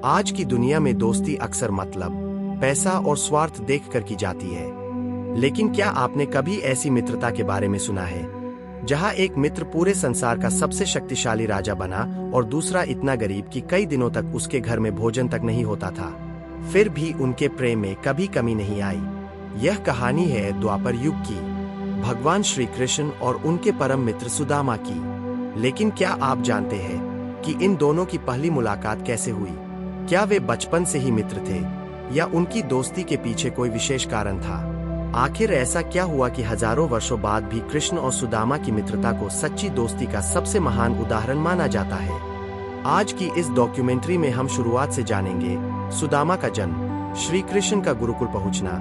आज की दुनिया में दोस्ती अक्सर मतलब, पैसा और स्वार्थ देखकर की जाती है। लेकिन क्या आपने कभी ऐसी मित्रता के बारे में सुना है जहां एक मित्र पूरे संसार का सबसे शक्तिशाली राजा बना और दूसरा इतना गरीब कि कई दिनों तक उसके घर में भोजन तक नहीं होता था, फिर भी उनके प्रेम में कभी कमी नहीं आई। यह कहानी है द्वापर युग की, भगवान श्री कृष्ण और उनके परम मित्र सुदामा की। लेकिन क्या आप जानते हैं कि इन दोनों की पहली मुलाकात कैसे हुई? क्या वे बचपन से ही मित्र थे या उनकी दोस्ती के पीछे कोई विशेष कारण था? आखिर ऐसा क्या हुआ कि हजारों वर्षों बाद भी कृष्ण और सुदामा की मित्रता को सच्ची दोस्ती का सबसे महान उदाहरण माना जाता है? आज की इस डॉक्यूमेंट्री में हम शुरुआत से जानेंगे सुदामा का जन्म, श्री कृष्ण का गुरुकुल पहुंचना,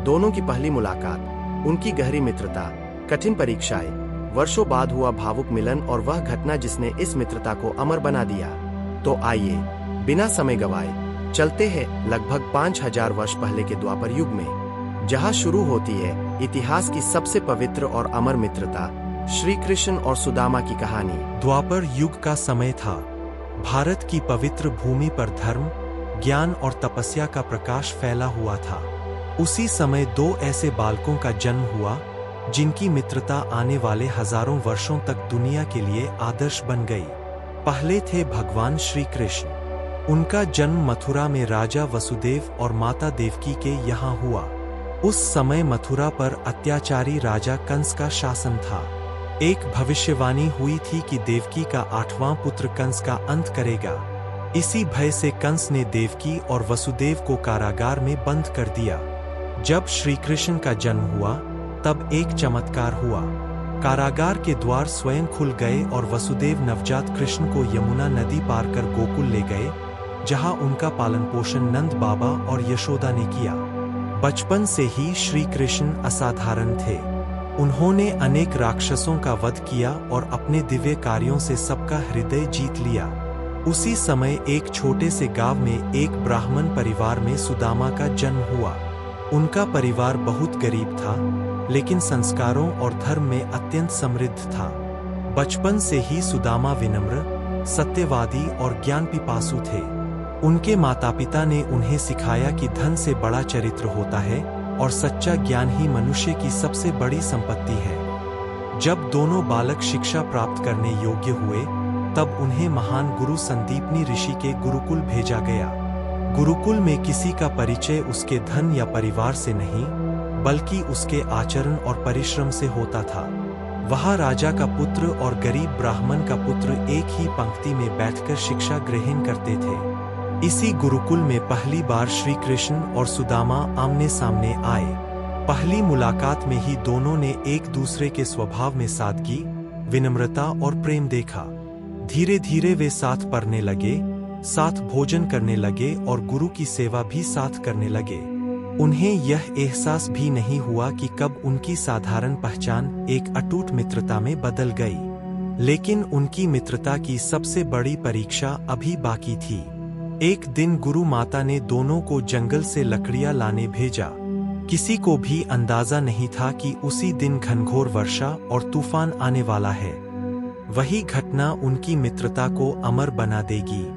दोनों की पहली मुलाकात, उनकी गहरी मित्रता, कठिन परीक्षाएं, वर्षों बाद हुआ भावुक मिलन और वह घटना जिसने इस मित्रता को अमर बना दिया। तो आइए बिना समय गवाए चलते हैं लगभग 5000 वर्ष पहले के द्वापर युग में, जहां शुरू होती है इतिहास की सबसे पवित्र और अमर मित्रता, श्री कृष्ण और सुदामा की कहानी। द्वापर युग का समय था। भारत की पवित्र भूमि पर धर्म, ज्ञान और तपस्या का प्रकाश फैला हुआ था। उसी समय दो ऐसे बालकों का जन्म हुआ जिनकी मित्रता आने वाले हजारों वर्षों तक दुनिया के लिए आदर्श बन गई। पहले थे भगवान श्री कृष्ण। उनका जन्म मथुरा में राजा वसुदेव और माता देवकी के यहाँ हुआ। उस समय मथुरा पर अत्याचारी राजा कंस का शासन था। एक भविष्यवाणी हुई थी कि देवकी का 8वां पुत्र कंस का अंत करेगा। इसी भय से कंस ने देवकी और वसुदेव को कारागार में बंद कर दिया। जब श्री कृष्ण का जन्म हुआ तब एक चमत्कार हुआ। कारागार के द्वार स्वयं खुल गए और वसुदेव नवजात कृष्ण को यमुना नदी पार कर गोकुल ले गए, जहां उनका पालन पोषण नंद बाबा और यशोदा ने किया। बचपन से ही श्री कृष्ण असाधारण थे। उन्होंने अनेक राक्षसों का वध किया और अपने दिव्य कार्यों से सबका हृदय जीत लिया। उसी समय एक छोटे से गांव में एक ब्राह्मण परिवार में सुदामा का जन्म हुआ। उनका परिवार बहुत गरीब था, लेकिन संस्कारों और धर्म में अत्यंत समृद्ध था। बचपन से ही सुदामा विनम्र, सत्यवादी और ज्ञान पिपासु थे। उनके माता पिता ने उन्हें सिखाया कि धन से बड़ा चरित्र होता है और सच्चा ज्ञान ही मनुष्य की सबसे बड़ी संपत्ति है। जब दोनों बालक शिक्षा प्राप्त करने योग्य हुए, तब उन्हें महान गुरु संदीपनी ऋषि के गुरुकुल भेजा गया। गुरुकुल में किसी का परिचय उसके धन या परिवार से नहीं, बल्कि उसके आचरण और परिश्रम से होता था। वहाँ राजा का पुत्र और गरीब ब्राह्मण का पुत्र एक ही पंक्ति में बैठकर शिक्षा ग्रहण करते थे। इसी गुरुकुल में पहली बार श्री कृष्ण और सुदामा आमने सामने आए। पहली मुलाकात में ही दोनों ने एक दूसरे के स्वभाव में सादगी, विनम्रता और प्रेम देखा। धीरे धीरे वे साथ पढ़ने लगे, साथ भोजन करने लगे और गुरु की सेवा भी साथ करने लगे। उन्हें यह एहसास भी नहीं हुआ कि कब उनकी साधारण पहचान एक अटूट मित्रता में बदल गई। लेकिन उनकी मित्रता की सबसे बड़ी परीक्षा अभी बाकी थी। एक दिन गुरु माता ने दोनों को जंगल से लकड़ियां लाने भेजा। किसी को भी अंदाजा नहीं था कि उसी दिन घनघोर वर्षा और तूफान आने वाला है। वही घटना उनकी मित्रता को अमर बना देगी।